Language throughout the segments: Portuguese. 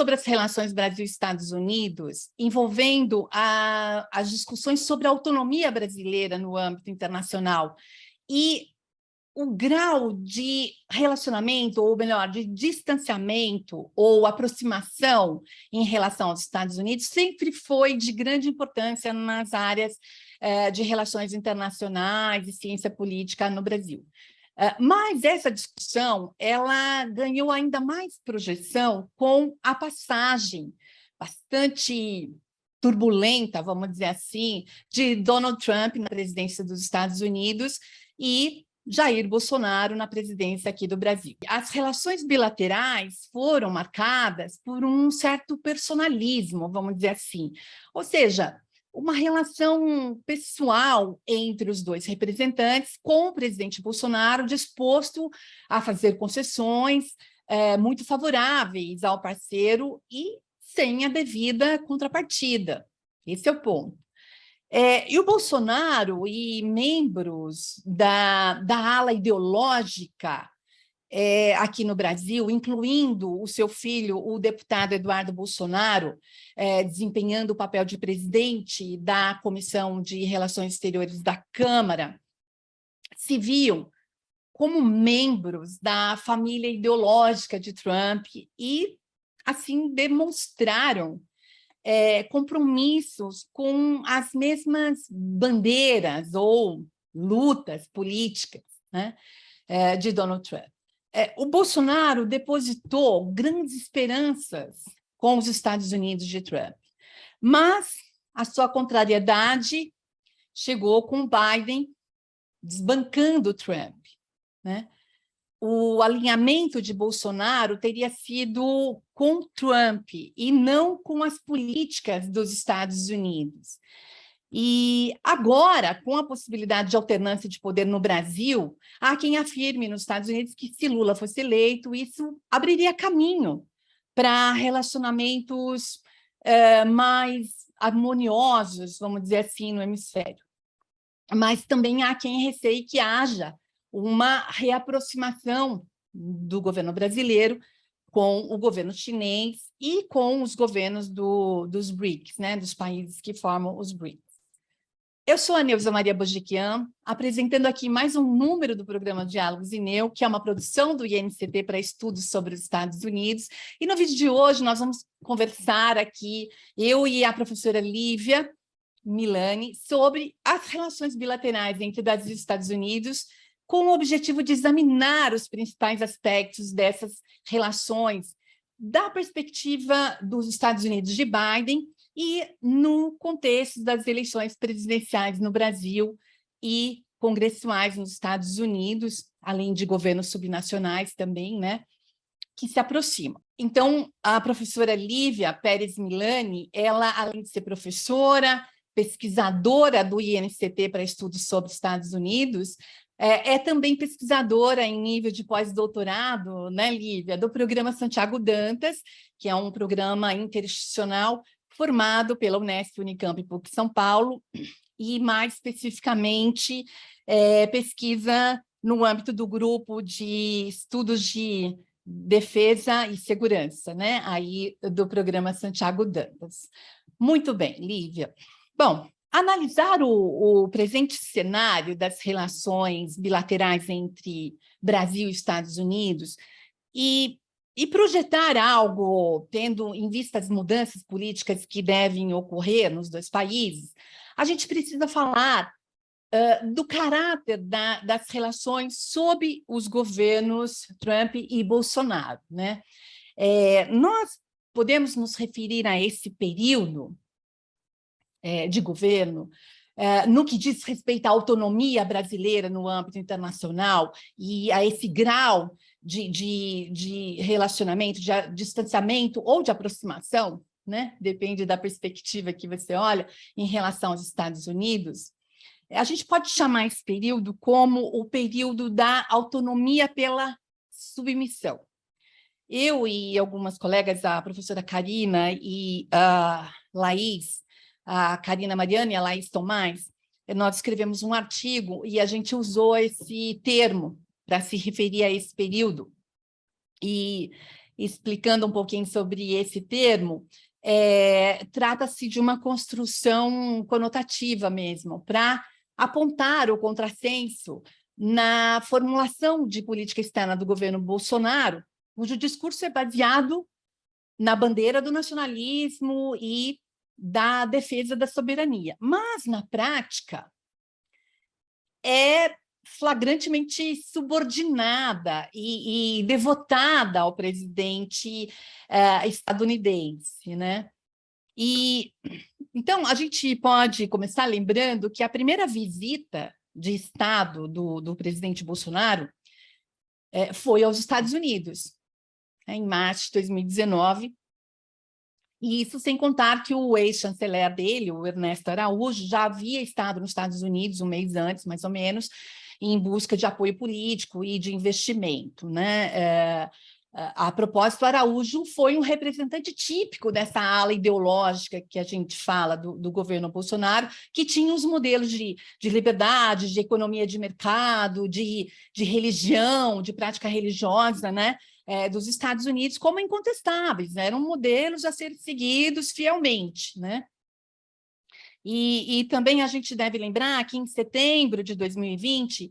sobre as relações Brasil-Estados Unidos, envolvendo as discussões sobre a autonomia brasileira no âmbito internacional e o grau de relacionamento, ou melhor, de distanciamento ou aproximação em relação aos Estados Unidos sempre foi de grande importância nas áreas de relações internacionais e ciência política no Brasil. Mas essa discussão ela ganhou ainda mais projeção com a passagem bastante turbulenta, vamos dizer assim, de Donald Trump na presidência dos Estados Unidos e Jair Bolsonaro na presidência aqui do Brasil. As relações bilaterais foram marcadas por um certo personalismo, vamos dizer assim, ou seja, uma relação pessoal entre os dois representantes, com o presidente Bolsonaro disposto a fazer concessões muito favoráveis ao parceiro e sem a devida contrapartida. Esse é o ponto. E o Bolsonaro e membros da ala ideológica aqui no Brasil, incluindo o seu filho, o deputado Eduardo Bolsonaro, desempenhando o papel de presidente da Comissão de Relações Exteriores da Câmara, se viam como membros da família ideológica de Trump e, assim, demonstraram compromissos com as mesmas bandeiras ou lutas políticas, né, de Donald Trump. O Bolsonaro depositou grandes esperanças com os Estados Unidos de Trump, mas a sua contrariedade chegou com Biden desbancando Trump, né? O alinhamento de Bolsonaro teria sido com Trump e não com as políticas dos Estados Unidos. E agora, com a possibilidade de alternância de poder no Brasil, há quem afirme nos Estados Unidos que se Lula fosse eleito, isso abriria caminho para relacionamentos mais harmoniosos, vamos dizer assim, no hemisfério. Mas também há quem receie que haja uma reaproximação do governo brasileiro com o governo chinês e com os governos dos BRICS, né, dos países que formam os BRICS. Eu sou a Neuza Maria Bojiquian, apresentando aqui mais um número do programa Diálogos INEU, que é uma produção do INCT para estudos sobre os Estados Unidos. E no vídeo de hoje nós vamos conversar aqui, eu e a professora Lívia Milani, sobre as relações bilaterais entre Brasil e Estados Unidos, com o objetivo de examinar os principais aspectos dessas relações da perspectiva dos Estados Unidos de Biden e no contexto das eleições presidenciais no Brasil e congressuais nos Estados Unidos, além de governos subnacionais também, né, que se aproximam. Então, a professora Lívia Pérez Milani, ela, além de ser professora, pesquisadora do INCT para estudos sobre os Estados Unidos, é também pesquisadora em nível de pós-doutorado, né, Lívia, do programa Santiago Dantas, que é um programa interinstitucional formado pela Unesp, Unicamp e PUC São Paulo, e mais especificamente pesquisa no âmbito do grupo de estudos de defesa e segurança, né, aí do programa Santiago Dantas. Muito bem, Lívia. Bom, analisar o presente cenário das relações bilaterais entre Brasil e Estados Unidos e projetar algo, tendo em vista as mudanças políticas que devem ocorrer nos dois países, a gente precisa falar do caráter das relações sob os governos Trump e Bolsonaro, né? Nós podemos nos referir a esse período de governo, no que diz respeito à autonomia brasileira no âmbito internacional e a esse grau de relacionamento, de distanciamento ou de aproximação, né? Depende da perspectiva que você olha em relação aos Estados Unidos, a gente pode chamar esse período como o período da autonomia pela submissão. Eu e algumas colegas, a professora Karina e a Laís, a Karina Mariana e a Laís Tomás, nós escrevemos um artigo e a gente usou esse termo para se referir a esse período. E explicando um pouquinho sobre esse termo, trata-se de uma construção conotativa mesmo, para apontar o contrassenso na formulação de política externa do governo Bolsonaro, cujo discurso é baseado na bandeira do nacionalismo e da defesa da soberania. Mas, na prática, é flagrantemente subordinada e devotada ao presidente estadunidense, né? E então a gente pode começar lembrando que a primeira visita de Estado do presidente Bolsonaro foi aos Estados Unidos, em março de 2019, e isso sem contar que o ex-chanceler dele, o Ernesto Araújo, já havia estado nos Estados Unidos um mês antes, mais ou menos, em busca de apoio político e de investimento, né? A propósito, Araújo foi um representante típico dessa ala ideológica que a gente fala do governo Bolsonaro, que tinha os modelos de liberdade, de economia de mercado, de religião, de prática religiosa, né? Dos Estados Unidos como incontestáveis, né? Eram modelos a serem seguidos fielmente, né? E também a gente deve lembrar que em setembro de 2020,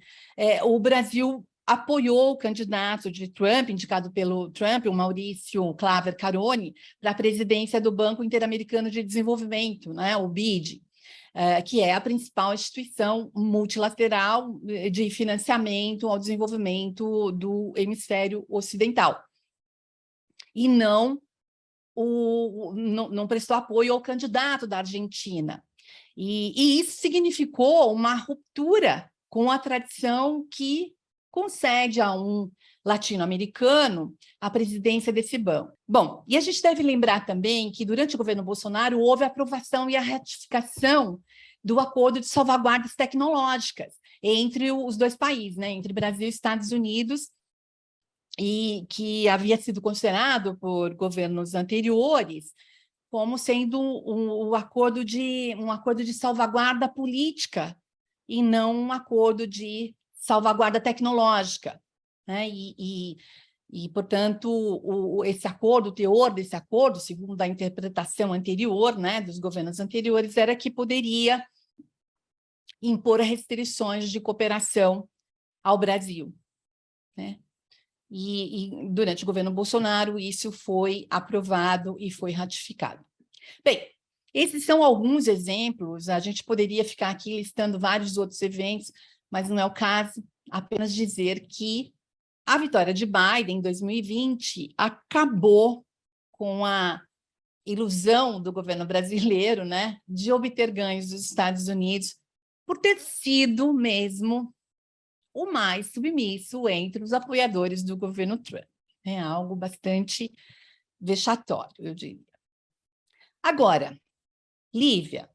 o Brasil apoiou o candidato de Trump, indicado pelo Trump, o Maurício Claver Caroni, para a presidência do Banco Interamericano de Desenvolvimento, né? O BID. Que é a principal instituição multilateral de financiamento ao desenvolvimento do hemisfério ocidental. E não prestou apoio ao candidato da Argentina. E isso significou uma ruptura com a tradição que concede a um latino-americano a presidência desse banco. Bom, e a gente deve lembrar também que durante o governo Bolsonaro houve a aprovação e a ratificação do acordo de salvaguardas tecnológicas entre os dois países, né, entre Brasil e Estados Unidos, e que havia sido considerado por governos anteriores como sendo um acordo de salvaguarda política e não um acordo de salvaguarda tecnológica, né? Portanto, esse acordo, o teor desse acordo, segundo a interpretação anterior, né, dos governos anteriores, era que poderia impor restrições de cooperação ao Brasil, né? E durante o governo Bolsonaro, isso foi aprovado e foi ratificado. Bem, esses são alguns exemplos, a gente poderia ficar aqui listando vários outros eventos, mas não é o caso, apenas dizer que a vitória de Biden em 2020 acabou com a ilusão do governo brasileiro, né, de obter ganhos dos Estados Unidos por ter sido mesmo o mais submisso entre os apoiadores do governo Trump. É algo bastante vexatório, eu diria. Agora, Lívia,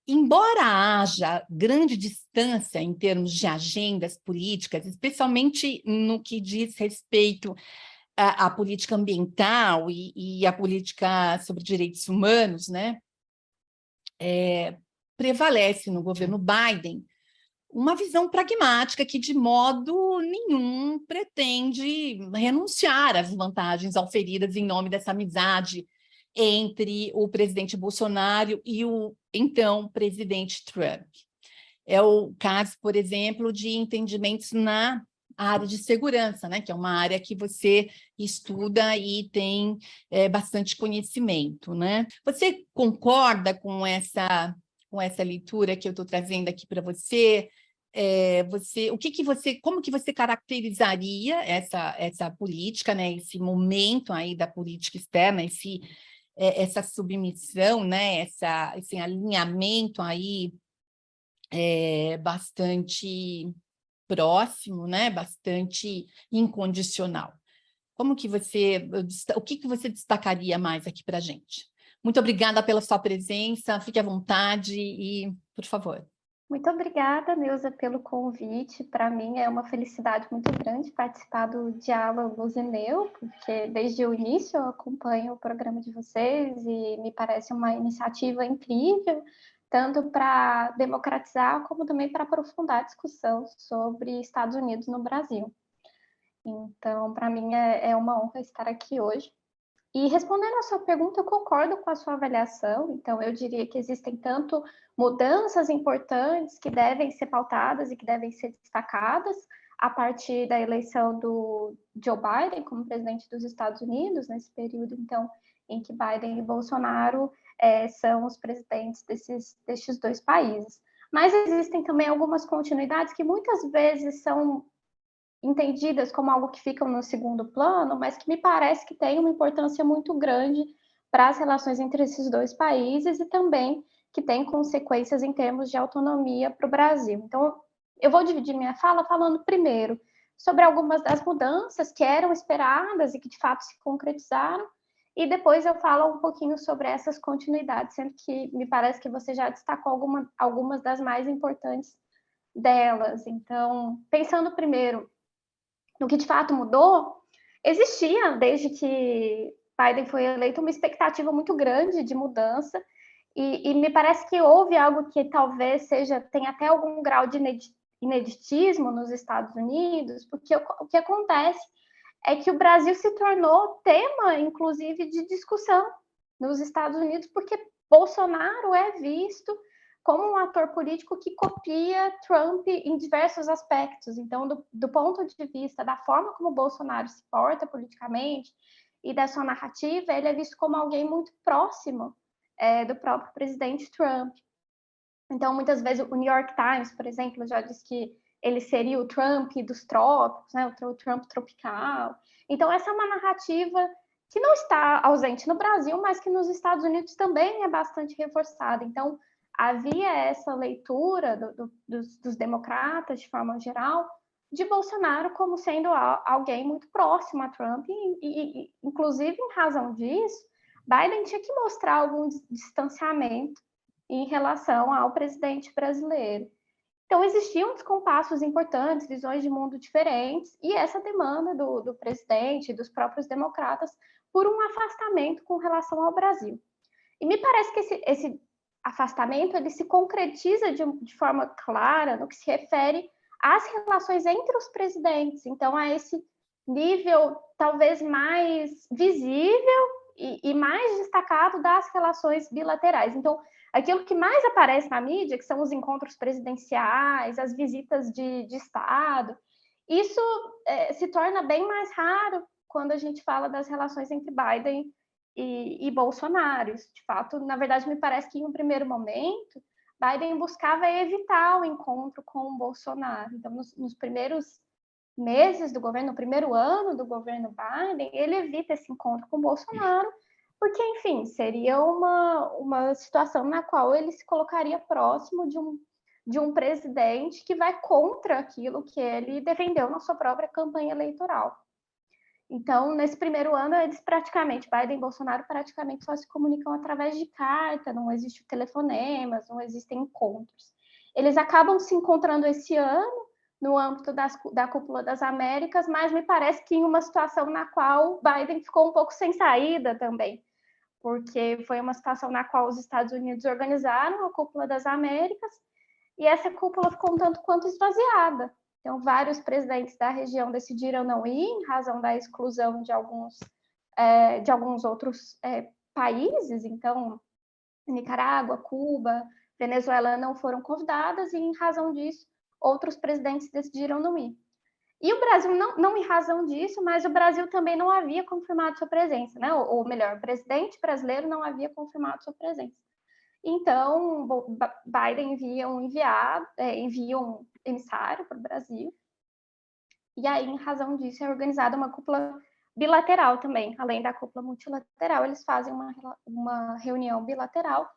embora haja grande distância em termos de agendas políticas, especialmente no que diz respeito à política ambiental e à política sobre direitos humanos, né? Prevalece no governo Biden uma visão pragmática que, de modo nenhum, pretende renunciar às vantagens auferidas em nome dessa amizade entre o presidente Bolsonaro e o, então, presidente Trump. É o caso, por exemplo, de entendimentos na área de segurança, né, que é uma área que você estuda e tem bastante conhecimento, né? Você concorda com essa leitura que eu estou trazendo aqui para você? Como que você caracterizaria essa política, né, esse momento aí da política externa, essa submissão, né, esse alinhamento aí bastante próximo, né, bastante incondicional? O que você destacaria mais aqui para a gente? Muito obrigada pela sua presença, fique à vontade e, por favor. Muito obrigada, Neuza, pelo convite. Para mim é uma felicidade muito grande participar do Diálogo Zeneu, porque desde o início eu acompanho o programa de vocês e me parece uma iniciativa incrível, tanto para democratizar como também para aprofundar a discussão sobre Estados Unidos no Brasil. Então, para mim, é uma honra estar aqui hoje. E respondendo à sua pergunta, eu concordo com a sua avaliação. Então, eu diria que existem tanto mudanças importantes que devem ser pautadas e que devem ser destacadas a partir da eleição do Joe Biden como presidente dos Estados Unidos, nesse período, então, em que Biden e Bolsonaro são os presidentes destes dois países. Mas existem também algumas continuidades que muitas vezes são entendidas como algo que ficam no segundo plano, mas que me parece que tem uma importância muito grande para as relações entre esses dois países e também que tem consequências em termos de autonomia para o Brasil. Então, eu vou dividir minha fala falando primeiro sobre algumas das mudanças que eram esperadas e que de fato se concretizaram, e depois eu falo um pouquinho sobre essas continuidades, sendo que me parece que você já destacou algumas das mais importantes delas. Então, pensando primeiro no que de fato mudou, existia, desde que Biden foi eleito, uma expectativa muito grande de mudança, e me parece que houve algo que talvez tenha até algum grau de ineditismo nos Estados Unidos, porque o que acontece é que o Brasil se tornou tema, inclusive, de discussão nos Estados Unidos, porque Bolsonaro é visto como um ator político que copia Trump em diversos aspectos. Então, do ponto de vista da forma como Bolsonaro se porta politicamente e da sua narrativa, ele é visto como alguém muito próximo do próprio presidente Trump. Então, muitas vezes, o New York Times, por exemplo, já diz que ele seria o Trump dos trópicos, né? O Trump tropical. Então, essa é uma narrativa que não está ausente no Brasil, mas que nos Estados Unidos também é bastante reforçada. Então, havia essa leitura dos democratas, de forma geral, de Bolsonaro como sendo alguém muito próximo a Trump, e inclusive, em razão disso, Biden tinha que mostrar algum distanciamento em relação ao presidente brasileiro. Então, existiam descompassos importantes, visões de mundo diferentes, e essa demanda do presidente e dos próprios democratas por um afastamento com relação ao Brasil. E me parece que esse afastamento ele se concretiza de forma clara no que se refere às relações entre os presidentes. Então, a esse nível talvez mais visível e mais destacado das relações bilaterais. Então, aquilo que mais aparece na mídia, que são os encontros presidenciais, as visitas de Estado, isso se torna bem mais raro quando a gente fala das relações entre Biden e Bolsonaro. De fato, na verdade, me parece que em um primeiro momento, Biden buscava evitar o encontro com o Bolsonaro. Então, nos primeiros meses do governo, no primeiro ano do governo Biden, ele evita esse encontro com o Bolsonaro, porque, enfim, seria uma situação na qual ele se colocaria próximo de um presidente que vai contra aquilo que ele defendeu na sua própria campanha eleitoral. Então, nesse primeiro ano, Biden e Bolsonaro praticamente só se comunicam através de carta, não existe telefonemas, não existem encontros. Eles acabam se encontrando esse ano, no âmbito da Cúpula das Américas, mas me parece que em uma situação na qual Biden ficou um pouco sem saída também, porque foi uma situação na qual os Estados Unidos organizaram a Cúpula das Américas e essa cúpula ficou um tanto quanto esvaziada. Então, vários presidentes da região decidiram não ir em razão da exclusão de alguns outros países. Então, Nicarágua, Cuba, Venezuela não foram convidadas e, em razão disso, outros presidentes decidiram não ir. E o Brasil, não em razão disso, mas o Brasil também não havia confirmado sua presença, né? Ou melhor, o presidente brasileiro não havia confirmado sua presença. Então, Biden envia um emissário para o Brasil, e aí, em razão disso, é organizada uma cúpula bilateral também, além da cúpula multilateral, eles fazem uma reunião bilateral,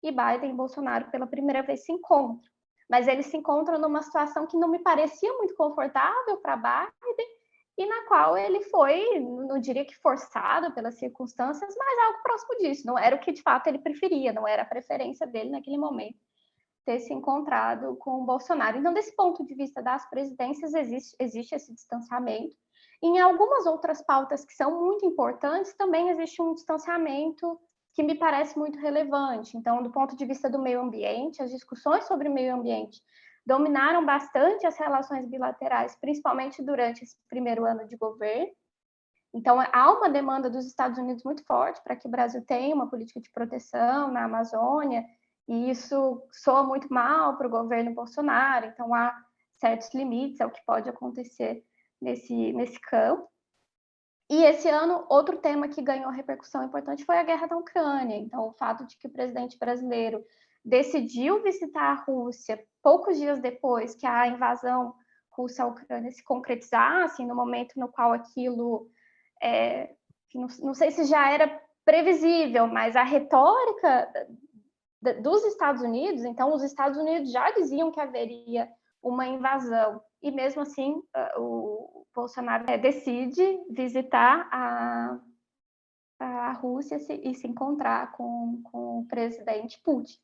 e Biden e Bolsonaro, pela primeira vez, se encontram. Mas eles se encontram numa situação que não me parecia muito confortável para Biden, e na qual ele foi, não diria que forçado pelas circunstâncias, mas algo próximo disso. Não era o que de fato ele preferia, não era a preferência dele naquele momento ter se encontrado com o Bolsonaro. Então, desse ponto de vista das presidências, existe esse distanciamento. Em algumas outras pautas que são muito importantes, também existe um distanciamento que me parece muito relevante. Então, do ponto de vista do meio ambiente, as discussões sobre meio ambiente dominaram bastante as relações bilaterais, principalmente durante esse primeiro ano de governo. Então, há uma demanda dos Estados Unidos muito forte para que o Brasil tenha uma política de proteção na Amazônia, e isso soa muito mal para o governo Bolsonaro, então há certos limites ao que pode acontecer nesse campo. E esse ano, outro tema que ganhou repercussão importante foi a guerra da Ucrânia. Então, o fato de que o presidente brasileiro decidiu visitar a Rússia poucos dias depois que a invasão russa à Ucrânia se concretizasse, no momento no qual aquilo, não sei se já era previsível, mas a retórica dos Estados Unidos, então os Estados Unidos já diziam que haveria uma invasão, e mesmo assim o Bolsonaro decide visitar a Rússia e se encontrar com o presidente Putin.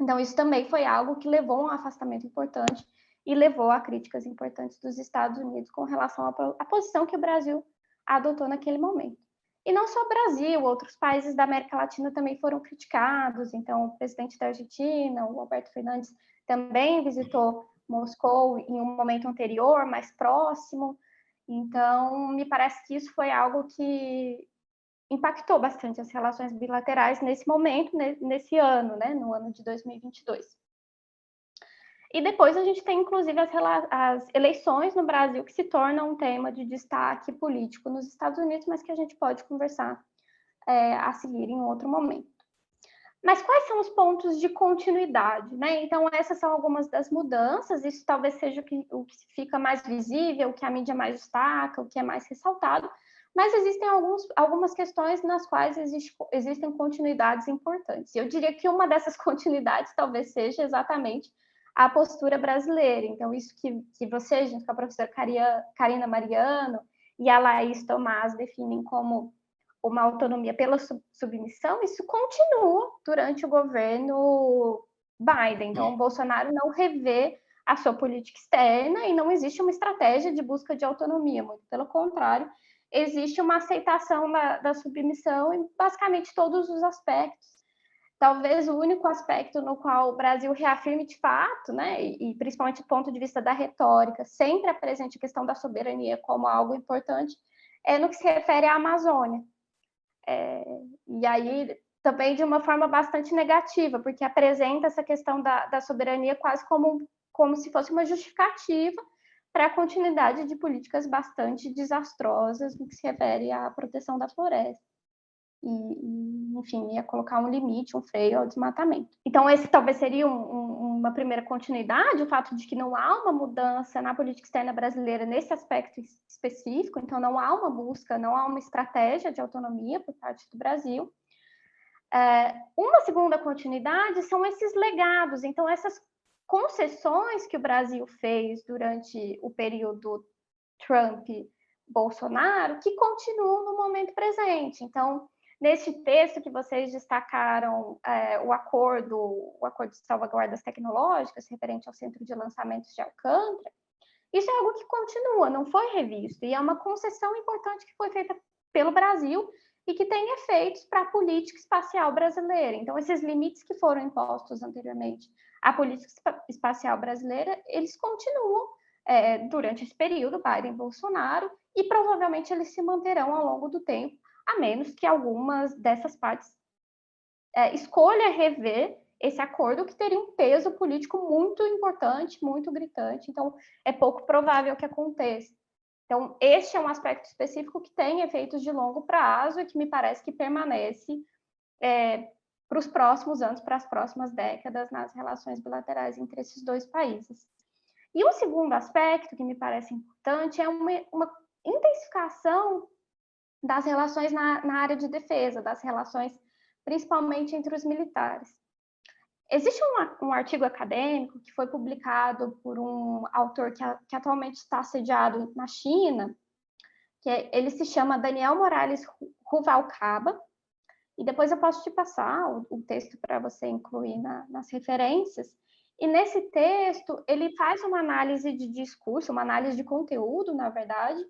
Então isso também foi algo que levou a um afastamento importante e levou a críticas importantes dos Estados Unidos com relação à posição que o Brasil adotou naquele momento. E não só o Brasil, outros países da América Latina também foram criticados. Então, o presidente da Argentina, o Alberto Fernandes, também visitou Moscou em um momento anterior, mais próximo. Então, me parece que isso foi algo que impactou bastante as relações bilaterais nesse momento, nesse ano, né, no ano de 2022. E depois a gente tem, inclusive, as eleições no Brasil, que se tornam um tema de destaque político nos Estados Unidos, mas que a gente pode conversar a seguir em outro momento. Mas quais são os pontos de continuidade, né? Então, essas são algumas das mudanças, isso talvez seja o que fica mais visível, o que a mídia mais destaca, o que é mais ressaltado, mas existem algumas questões nas quais existem continuidades importantes. Eu diria que uma dessas continuidades talvez seja exatamente a postura brasileira. Então, isso que você, junto com a professora Karina Mariano e a Laís Tomás, definem como uma autonomia pela submissão, isso continua durante o governo Biden. Então, o Bolsonaro não revê a sua política externa e não existe uma estratégia de busca de autonomia, muito pelo contrário, existe uma aceitação da submissão em basicamente todos os aspectos. Talvez o único aspecto no qual o Brasil reafirme de fato, né, e principalmente do ponto de vista da retórica, sempre apresente a questão da soberania como algo importante, é no que se refere à Amazônia. E aí também de uma forma bastante negativa, porque apresenta essa questão da soberania quase como se fosse uma justificativa para a continuidade de políticas bastante desastrosas no que se refere à proteção da floresta. E enfim, ia colocar um limite, um freio ao desmatamento. Então, esse talvez seria uma primeira continuidade, o fato de que não há uma mudança na política externa brasileira nesse aspecto específico, então não há uma busca, não há uma estratégia de autonomia por parte do Brasil. Uma segunda continuidade são esses legados, então essas concessões que o Brasil fez durante o período Trump-Bolsonaro, que continuam no momento presente. Então, nesse texto que vocês destacaram, o acordo de salvaguardas tecnológicas referente ao Centro de Lançamentos de Alcântara, isso é algo que continua, não foi revisto, e é uma concessão importante que foi feita pelo Brasil e que tem efeitos para a política espacial brasileira. Então, esses limites que foram impostos anteriormente à política espacial brasileira, eles continuam durante esse período, Biden-Bolsonaro, e provavelmente eles se manterão ao longo do tempo, a menos que algumas dessas partes escolha rever esse acordo, que teria um peso político muito importante, muito gritante. Então, é pouco provável que aconteça. Então, este é um aspecto específico que tem efeitos de longo prazo e que me parece que permanece para os próximos anos, para as próximas décadas, nas relações bilaterais entre esses dois países. E um segundo aspecto que me parece importante é uma intensificação das relações na área de defesa, das relações principalmente entre os militares. Existe um artigo acadêmico que foi publicado por um autor que atualmente está sediado na China, ele se chama Daniel Morales Ruvalcaba, e depois eu posso te passar o texto para você incluir nas referências. E nesse texto, ele faz uma análise de discurso, uma análise de conteúdo, na verdade,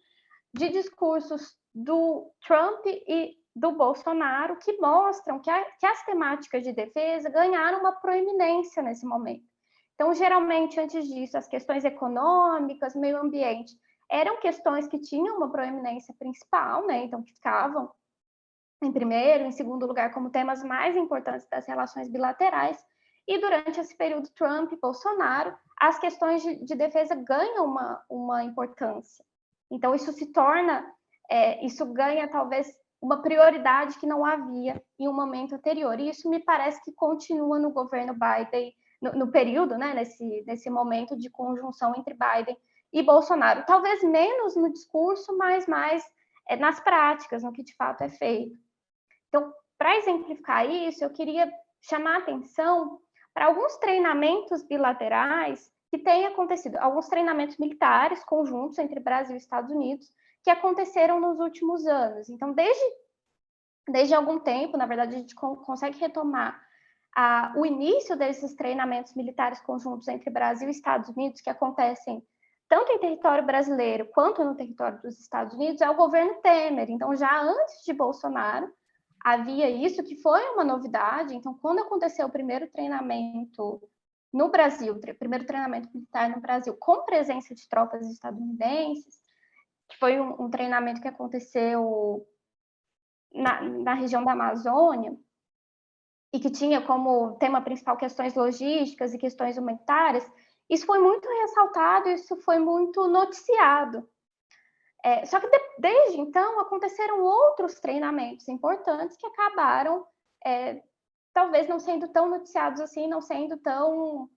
de discursos do Trump e do Bolsonaro, que mostram que as temáticas de defesa ganharam uma proeminência nesse momento. Então, geralmente, antes disso, as questões econômicas, meio ambiente, eram questões que tinham uma proeminência principal, né? Então, que ficavam em primeiro, em segundo lugar, como temas mais importantes das relações bilaterais. E durante esse período Trump e Bolsonaro, as questões de defesa ganham uma importância. Então, isso se torna, isso ganha talvez uma prioridade que não havia em um momento anterior. E isso me parece que continua no governo Biden, no período, né, nesse momento de conjunção entre Biden e Bolsonaro. Talvez menos no discurso, mas mais nas práticas, no que de fato é feito. Então, para exemplificar isso, eu queria chamar a atenção para alguns treinamentos bilaterais que têm acontecido, alguns treinamentos militares conjuntos entre Brasil e Estados Unidos que aconteceram nos últimos anos. Então, desde algum tempo, na verdade, a gente consegue retomar o início desses treinamentos militares conjuntos entre Brasil e Estados Unidos, que acontecem tanto em território brasileiro quanto no território dos Estados Unidos, é o governo Temer. Então, já antes de Bolsonaro, havia isso, que foi uma novidade. Então, quando aconteceu o primeiro treinamento no Brasil, o primeiro treinamento militar no Brasil, com presença de tropas estadunidenses, que foi um treinamento que aconteceu na região da Amazônia, e que tinha como tema principal questões logísticas e questões humanitárias, isso foi muito ressaltado, isso foi muito noticiado. Só que desde então aconteceram outros treinamentos importantes que acabaram talvez não sendo tão noticiados assim, não sendo tão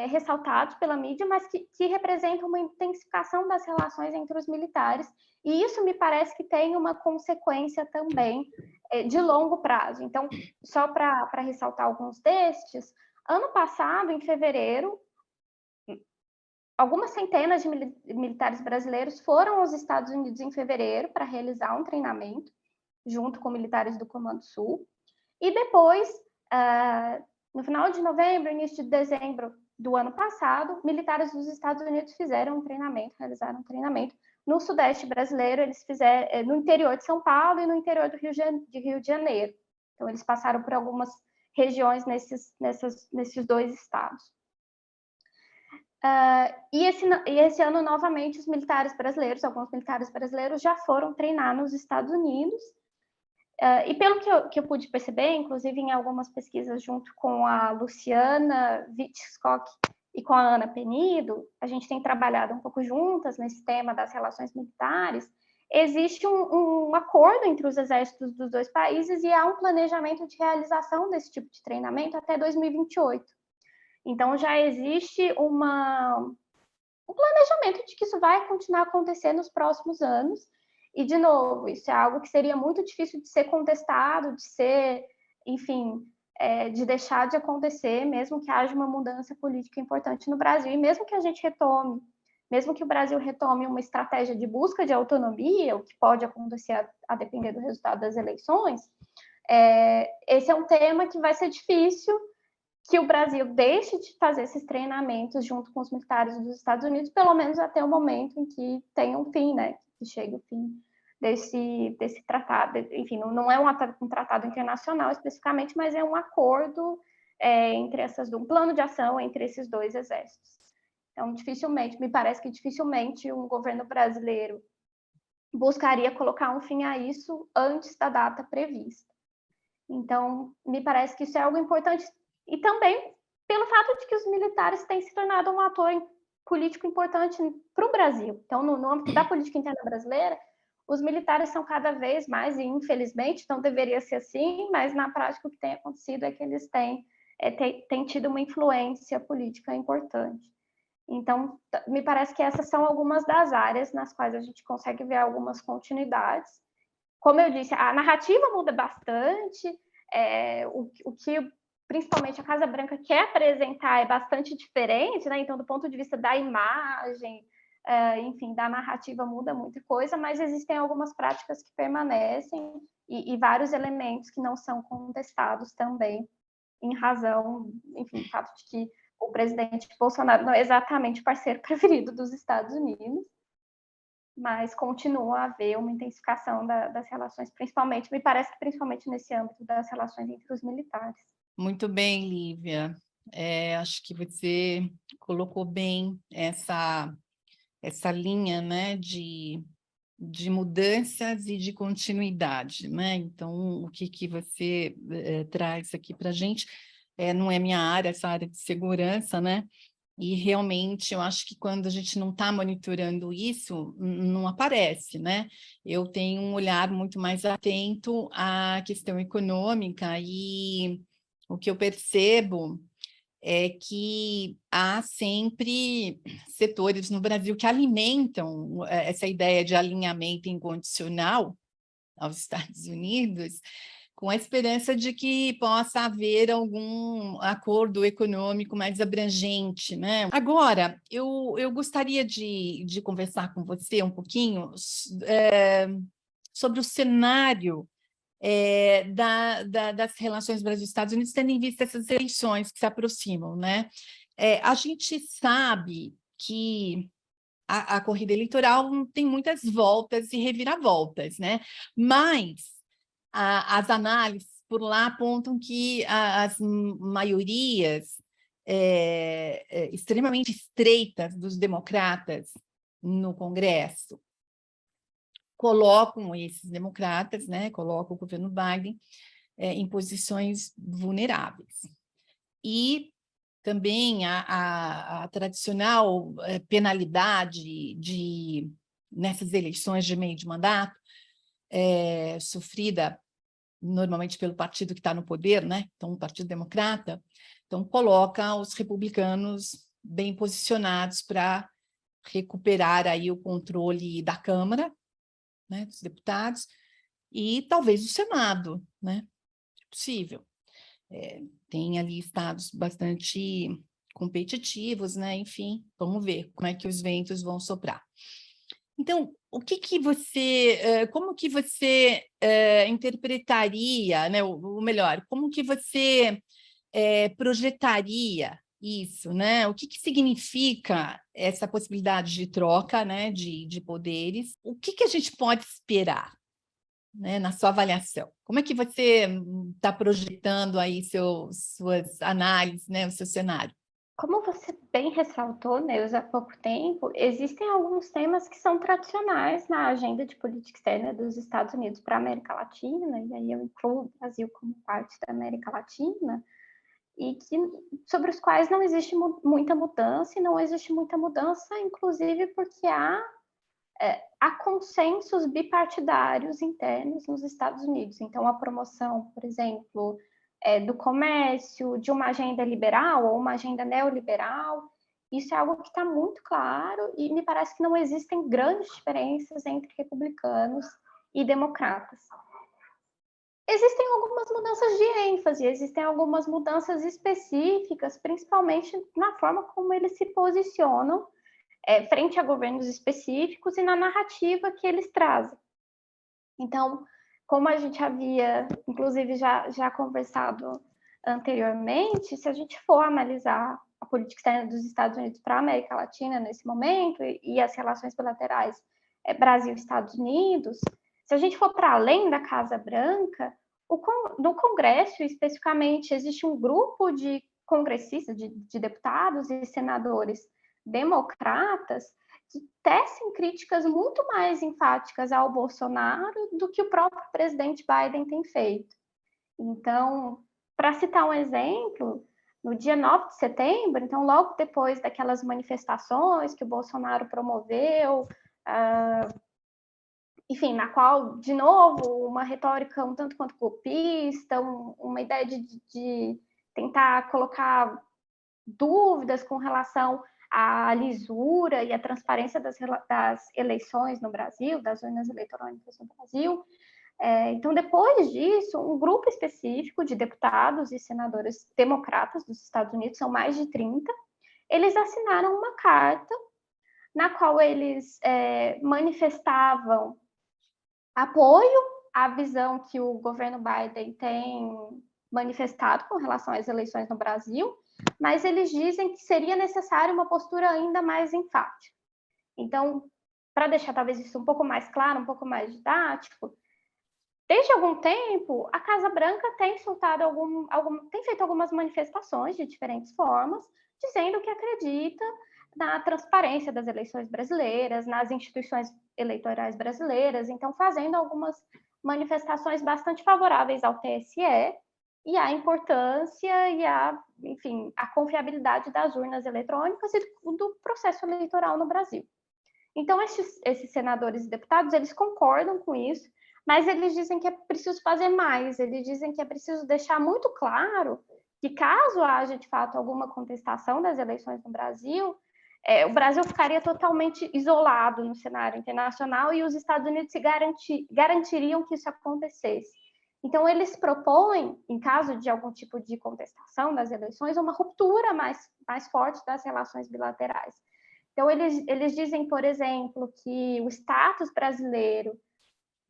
ressaltados pela mídia, mas que representam uma intensificação das relações entre os militares, e isso me parece que tem uma consequência também de longo prazo. Então, só para ressaltar alguns destes, ano passado, em fevereiro, algumas centenas de militares brasileiros foram aos Estados Unidos em fevereiro para realizar um treinamento, junto com militares do Comando Sul. E depois, no final de novembro, início de dezembro do ano passado, militares dos Estados Unidos realizaram um treinamento no Sudeste brasileiro, eles fizeram no interior de São Paulo e no interior do Rio de Janeiro. Então, eles passaram por algumas regiões nesses dois estados. E esse ano, novamente, alguns militares brasileiros já foram treinar nos Estados Unidos. E pelo que eu pude perceber, inclusive em algumas pesquisas junto com a Luciana Wittskog e com a Ana Penido, a gente tem trabalhado um pouco juntas nesse tema das relações militares. Existe um acordo entre os exércitos dos dois países e há um planejamento de realização desse tipo de treinamento até 2028. Então, já existe um planejamento de que isso vai continuar a acontecer nos próximos anos. E, de novo, isso é algo que seria muito difícil de ser contestado, de ser, enfim, de deixar de acontecer, mesmo que haja uma mudança política importante no Brasil. E mesmo que o Brasil retome uma estratégia de busca de autonomia, o que pode acontecer a depender do resultado das eleições, esse é um tema que vai ser difícil que o Brasil deixe de fazer esses treinamentos junto com os militares dos Estados Unidos, pelo menos até o momento em que tenha um fim, né? Que chegue o fim desse tratado. Enfim, não é um tratado internacional especificamente, mas é um acordo entre um plano de ação entre esses dois exércitos. Então, me parece que dificilmente um governo brasileiro buscaria colocar um fim a isso antes da data prevista. Então, me parece que isso é algo importante, e também pelo fato de que os militares têm se tornado um ator político importante para o Brasil. Então, no âmbito da política interna brasileira, os militares são cada vez mais, e infelizmente não deveria ser assim, mas na prática o que tem acontecido é que eles têm tido uma influência política importante. Então, me parece que essas são algumas das áreas nas quais a gente consegue ver algumas continuidades. Como eu disse, a narrativa muda bastante, o que principalmente a Casa Branca quer apresentar é bastante diferente, né? Então, do ponto de vista da imagem, enfim, da narrativa muda muita coisa, mas existem algumas práticas que permanecem e vários elementos que não são contestados também, em razão, enfim, do fato de que o presidente Bolsonaro não é exatamente o parceiro preferido dos Estados Unidos, mas continua a haver uma intensificação das relações, me parece que principalmente nesse âmbito das relações entre os militares. Muito bem, Lívia. Acho que você colocou bem essa linha, né, de mudanças e de continuidade, né? Então, o que você traz aqui para a gente não é minha área, essa área de segurança, né? E realmente eu acho que quando a gente não está monitorando isso, não aparece, né? Eu tenho um olhar muito mais atento à questão econômica e o que eu percebo é que há sempre setores no Brasil que alimentam essa ideia de alinhamento incondicional aos Estados Unidos, com a esperança de que possa haver algum acordo econômico mais abrangente, né? Agora, eu gostaria de conversar com você um pouquinho sobre o cenário das relações Brasil-Estados Unidos, tendo em vista essas eleições que se aproximam, né? A gente sabe que a corrida eleitoral tem muitas voltas e reviravoltas, né? Mas as análises por lá apontam que as maiorias extremamente estreitas dos democratas no Congresso colocam esses democratas, né, colocam o governo Biden em posições vulneráveis. E também a tradicional penalidade nessas eleições de meio de mandato, sofrida normalmente pelo partido que está no poder, né? Então, o Partido Democrata, então coloca os republicanos bem posicionados para recuperar aí o controle da Câmara, né, dos deputados, e talvez do Senado, né? É possível. Tem ali estados bastante competitivos, né? Enfim, vamos ver como é que os ventos vão soprar. Então, como que você interpretaria, né? Ou melhor, como que você projetaria isso, né? O que significa essa possibilidade de troca, né? De poderes? O que a gente pode esperar, né, na sua avaliação? Como é que você está projetando aí suas análises, né, o seu cenário? Como você bem ressaltou, Neuza, há pouco tempo, existem alguns temas que são tradicionais na agenda de política externa dos Estados Unidos para a América Latina, e aí eu incluo o Brasil como parte da América Latina, e sobre os quais não existe muita mudança, e não existe muita mudança, inclusive porque há consensos bipartidários internos nos Estados Unidos. Então, a promoção, por exemplo, do comércio, de uma agenda liberal ou uma agenda neoliberal, isso é algo que está muito claro e me parece que não existem grandes diferenças entre republicanos e democratas. Existem algumas mudanças de ênfase, existem algumas mudanças específicas, principalmente na forma como eles se posicionam frente a governos específicos e na narrativa que eles trazem. Então, como a gente havia, inclusive, já conversado anteriormente, se a gente for analisar a política externa dos Estados Unidos para a América Latina nesse momento e as relações bilaterais Brasil-Estados Unidos, se a gente for para além da Casa Branca, no Congresso, especificamente, existe um grupo de congressistas, de deputados e senadores democratas que tecem críticas muito mais enfáticas ao Bolsonaro do que o próprio presidente Biden tem feito. Então, para citar um exemplo, no dia 9 de setembro, então logo depois daquelas manifestações que o Bolsonaro promoveu, enfim, na qual, de novo, uma retórica um tanto quanto golpista, uma ideia de tentar colocar dúvidas com relação à lisura e à transparência das eleições no Brasil, das urnas eletrônicas no Brasil. Então, depois disso, um grupo específico de deputados e senadores democratas dos Estados Unidos, são mais de 30, eles assinaram uma carta na qual eles manifestavam apoio à visão que o governo Biden tem manifestado com relação às eleições no Brasil, mas eles dizem que seria necessária uma postura ainda mais enfática. Então, para deixar talvez isso um pouco mais claro, um pouco mais didático, Desde algum tempo, a Casa Branca tem soltado tem feito algumas manifestações de diferentes formas, dizendo que acredita na transparência das eleições brasileiras, nas instituições eleitorais brasileiras, então fazendo algumas manifestações bastante favoráveis ao TSE e à importância e enfim, a confiabilidade das urnas eletrônicas e do processo eleitoral no Brasil. Então, esses senadores e deputados, eles concordam com isso, mas eles dizem que é preciso fazer mais, eles dizem que é preciso deixar muito claro que, caso haja, de fato, alguma contestação das eleições no Brasil, o Brasil ficaria totalmente isolado no cenário internacional e os Estados Unidos garantiriam que isso acontecesse. Então, eles propõem, em caso de algum tipo de contestação das eleições, uma ruptura mais forte das relações bilaterais. Então, eles dizem, por exemplo, que o status brasileiro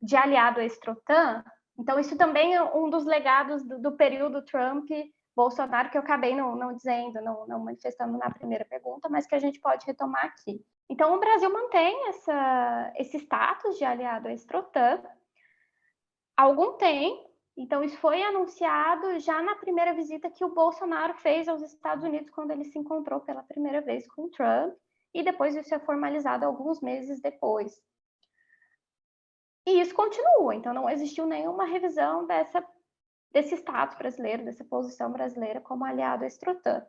de aliado à ex-OTAN, então isso também é um dos legados do período Trump-Bolsonaro, que eu acabei não dizendo, não manifestando na primeira pergunta, mas que a gente pode retomar aqui. Então, o Brasil mantém esse status de aliado à ex-OTAN há algum tempo. Então, isso foi anunciado já na primeira visita que o Bolsonaro fez aos Estados Unidos, quando ele se encontrou pela primeira vez com o Trump, e depois isso é formalizado alguns meses depois. E isso continua, então não existiu nenhuma revisão desse status brasileiro, dessa posição brasileira como aliado à ex-OTAN.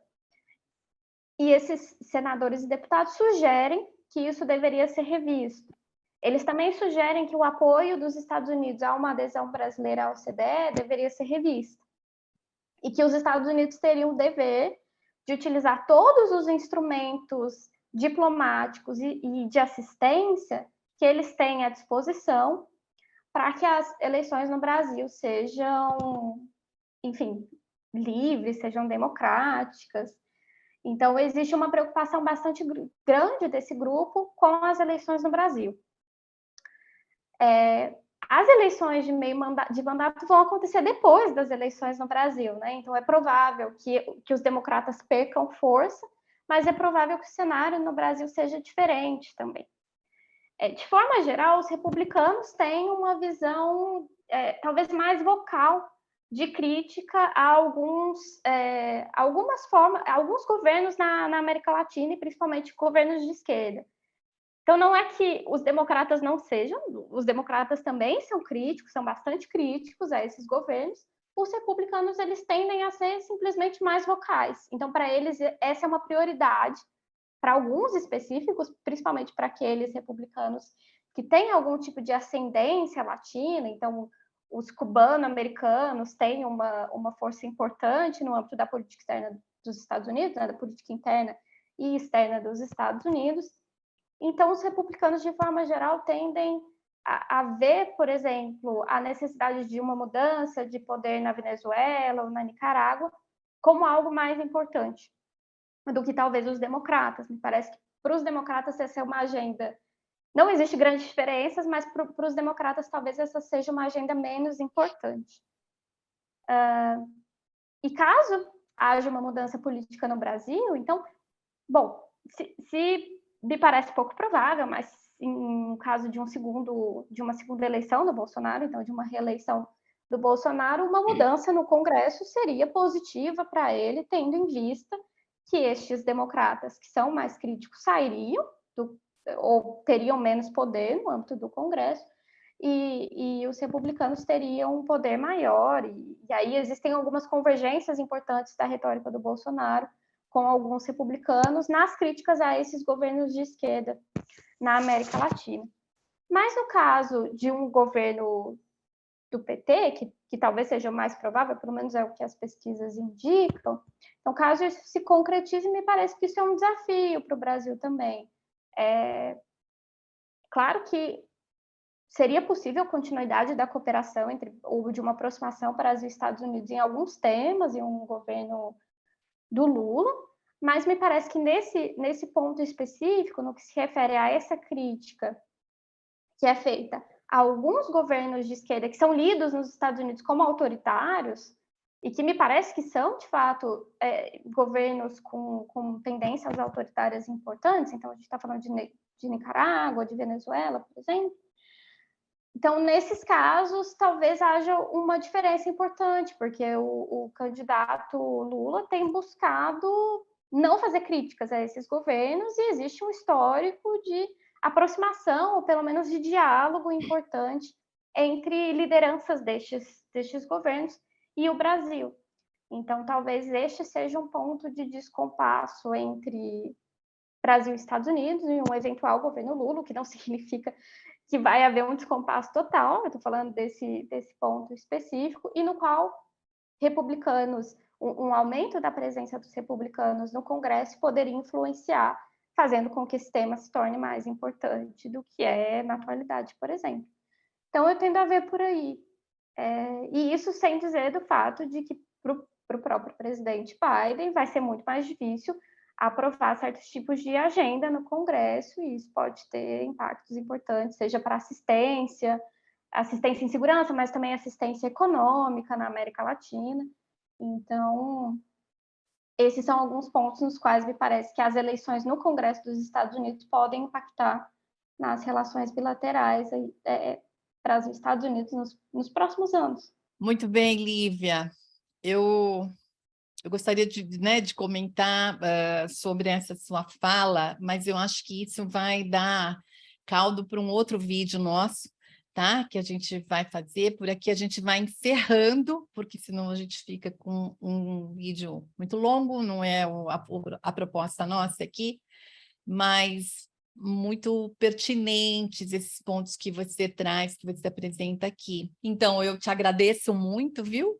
E esses senadores e deputados sugerem que isso deveria ser revisto. Eles também sugerem que o apoio dos Estados Unidos a uma adesão brasileira à OCDE deveria ser revisto. E que os Estados Unidos teriam o dever de utilizar todos os instrumentos diplomáticos e de assistência que eles têm à disposição para que as eleições no Brasil sejam, enfim, livres, sejam democráticas. Então, existe uma preocupação bastante grande desse grupo com as eleições no Brasil. As eleições de mandato vão acontecer depois das eleições no Brasil, né? Então, é provável que os democratas percam força, mas é provável que o cenário no Brasil seja diferente também. De forma geral, os republicanos têm uma visão talvez mais vocal de crítica a alguns governos na América Latina, e principalmente governos de esquerda. Então, não é que os democratas não sejam, os democratas também são críticos, são bastante críticos a esses governos. Os republicanos, eles tendem a ser simplesmente mais vocais. Então, para eles, essa é uma prioridade. Para alguns específicos, principalmente para aqueles republicanos que têm algum tipo de ascendência latina, então os cubano-americanos têm uma força importante no âmbito da política externa dos Estados Unidos, né, da política interna e externa dos Estados Unidos. Então, os republicanos, de forma geral, tendem a ver, por exemplo, a necessidade de uma mudança de poder na Venezuela ou na Nicarágua como algo mais importante do que talvez os democratas. Me parece que para os democratas essa é uma agenda. Não existe grandes diferenças, mas para os democratas talvez essa seja uma agenda menos importante. E caso haja uma mudança política no Brasil, então, bom, se me parece pouco provável, mas em caso de uma segunda eleição do Bolsonaro, então de uma reeleição do Bolsonaro, uma mudança no Congresso seria positiva para ele, tendo em vista que estes democratas que são mais críticos sairiam ou teriam menos poder no âmbito do Congresso, e os republicanos teriam um poder maior, e aí existem algumas convergências importantes da retórica do Bolsonaro com alguns republicanos nas críticas a esses governos de esquerda na América Latina. Mas no caso de um governo do PT, que talvez seja o mais provável, pelo menos é o que as pesquisas indicam, então, caso isso se concretize, me parece que isso é um desafio para o Brasil também. Claro que seria possível a continuidade da cooperação ou de uma aproximação Brasil e Estados Unidos em alguns temas, em um governo do Lula, mas me parece que nesse ponto específico, no que se refere a essa crítica que é feita a alguns governos de esquerda que são lidos nos Estados Unidos como autoritários, e que me parece que são, de fato, governos com tendências autoritárias importantes, então a gente está falando de Nicarágua, de Venezuela, por exemplo, Então, nesses casos, talvez haja uma diferença importante, porque o candidato Lula tem buscado não fazer críticas a esses governos e existe um histórico de aproximação, ou pelo menos de diálogo importante entre lideranças destes governos e o Brasil. Então, talvez este seja um ponto de descompasso entre Brasil e Estados Unidos e um eventual governo Lula, o que não significa que vai haver um descompasso total, eu estou falando desse ponto específico, e no qual republicanos, um aumento da presença dos republicanos no Congresso poderia influenciar, fazendo com que esse tema se torne mais importante do que é na atualidade, por exemplo. Então, eu tendo a ver por aí. E isso sem dizer do fato de que para o próprio presidente Biden vai ser muito mais difícil aprovar certos tipos de agenda no Congresso, e isso pode ter impactos importantes, seja para assistência em segurança, mas também assistência econômica na América Latina. Então, esses são alguns pontos nos quais me parece que as eleições no Congresso dos Estados Unidos podem impactar nas relações bilaterais Brasil-Estados Unidos nos próximos anos. Muito bem, Lívia. Eu gostaria de comentar sobre essa sua fala, mas eu acho que isso vai dar caldo para um outro vídeo nosso, tá? Que a gente vai fazer. Por aqui a gente vai encerrando, porque senão a gente fica com um vídeo muito longo, não é a proposta nossa aqui, mas muito pertinentes esses pontos que você traz, que você apresenta aqui. Então, eu te agradeço muito, viu?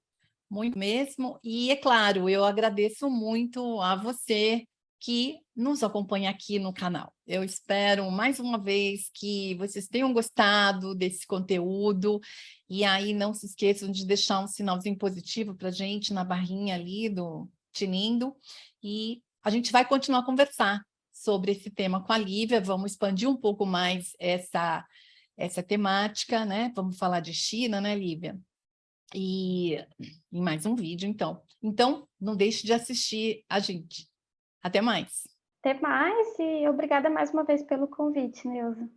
Muito mesmo. E, é claro, eu agradeço muito a você que nos acompanha aqui no canal. Eu espero, mais uma vez, que vocês tenham gostado desse conteúdo. E aí, não se esqueçam de deixar um sinalzinho positivo para a gente na barrinha ali do Tinindo. E a gente vai continuar a conversar sobre esse tema com a Lívia. Vamos expandir um pouco mais essa temática, né? Vamos falar de China, né, Lívia? E em mais um vídeo, então. Então, não deixe de assistir a gente. Até mais. Até mais e obrigada mais uma vez pelo convite, Neuza.